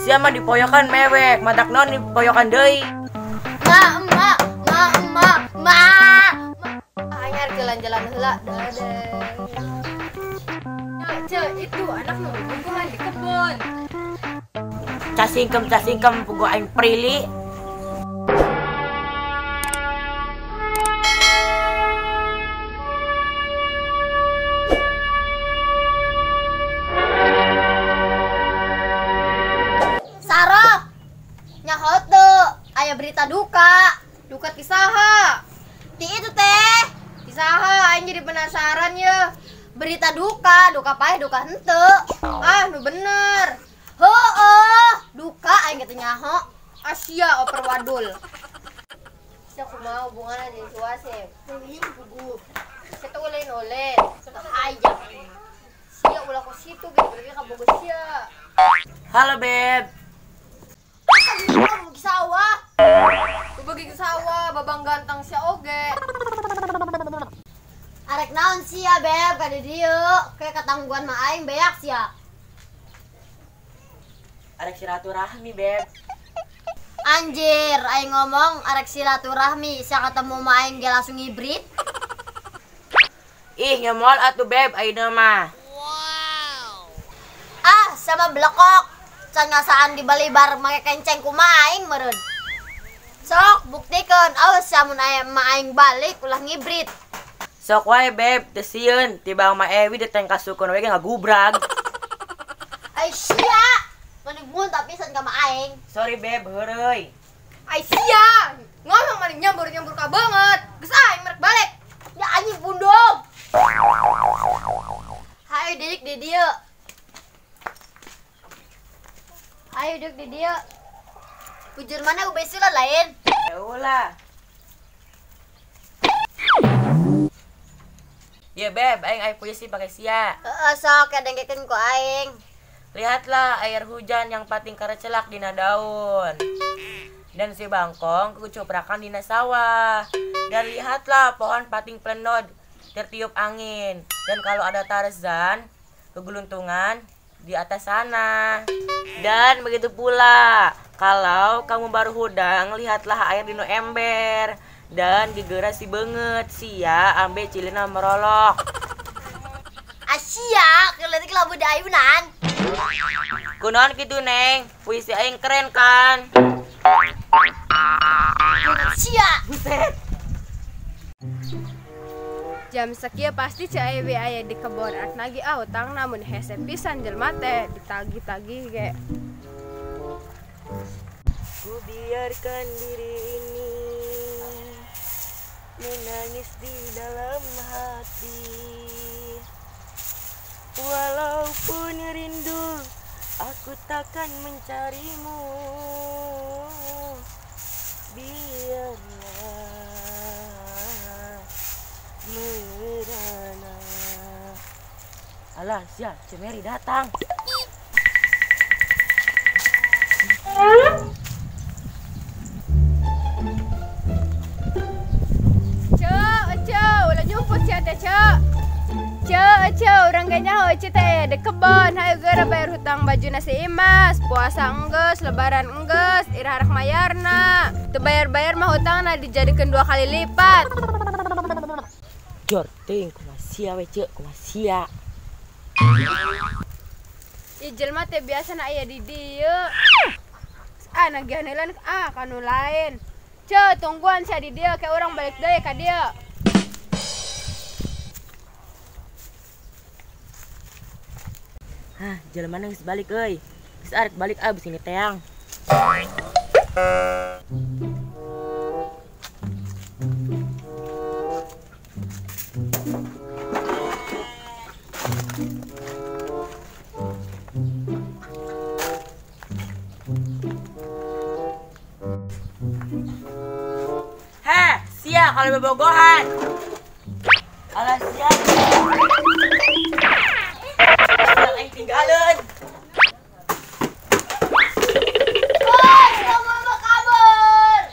siapa dipoyokan mewek, matak non dipoyokan deui. Ma. Anyar jalan-jalan heula dade. Itu anak nu bogohan di kebon. Casingkem pugu aing Prilly. Sarah. Nyaho teu aya berita duka. Duka kisaha? Ti itu teh. Kisaha aing jadi penasaran ya. Berita duka pae duka henteu. Ah, nu bener. Heueuh, duka aing teh nyaho. Asia oper wadul. Sia kumaha hubunganna jeung suasep. Teuing pugu. Kita ulen-ulen. Kita aja. Sia ulah ku situ gitu berarti ka bogo sia. Halo beb. Kamu di sawah. Ku bagi ke sawah babang ganteng sia oge. Arek naon sia beb ka di dieu? Kayak katangguan mah aing beak sia. Arek silaturahmi beb. Anjir, aing ngomong arek silaturahmi, sia ketemu mah aing ge langsung hibrid. Ih ngemol atuh beb ayeuna mah. Ah, sama blekok. Can ngasaan di balibar make kenceng kumaha aing meureun. Sok buktikeun, aos samun aya mah aing balik ulah ngibrit. Sok wae beb, teu sieun tibang mah Ewi deteng kasukun we ngagubrag. Ai sia, maning mun tapi pisan ka mah aing. Sorry beb, heureuy. Ai sia. Ngomong maning nyambur ka banget. Geus aing merek balik. Ya anjing bundung. Hayu dedik di dieu. Ayo duduk di dieu. Bujur mana ubesula lain? Ya ulah. Ya beb, aing aya puisi pakai sia. Heeh, sok kadengkeun ku aing. Lihatlah air hujan yang pating karecelak dina daun. Dan si bangkong kucuprakan dina sawah. Dan lihatlah pohon pating pelenod tertiup angin. Dan kalau ada Tarzan kegeluntungan di atas sana. Dan begitu pula kalau kamu baru hudang, lihatlah air dino ember. Dan gegera si beungeut sia ambe cilina merolok. Asia, keleutik labu dayunan. Kunaon kitu neng? Puisi aing keren kan? Asia. Buset. Jam sekieu pasti cai we aya di kebon anak nagi utang namun hese pisan jelema teh ditagi-tagi ge. Ku biarkan diri ini menangis di dalam hati. Walaupun rindu, aku takkan mencarimu. Biarlah merana. Alah, sia, Cemeri datang. Ulah nyumput sia teh, Ceu, urang ge nyaho teh di kebon, hayu geura bayar hutang baju nasi Imas, puasa enggeus, lebaran enggeus, ira harak mayarna. Teu bayar-bayar mah hutangna dijadikeun 2 kali lipat. Jor, teuing kumaha sia we ceu, kumaha sia. Ih jelema teh biasana aya di dieu. Nagihan heula kanu lain. Ceu, tungguan sia di dieu ke urang balik deui ka dieu. Hah, jelema geus balik euy. Geus arek balik abis ini teang. Heh, sia kalau bebogohan. Alah sia. Yang tinggalin. Oi, kamu mau kabur.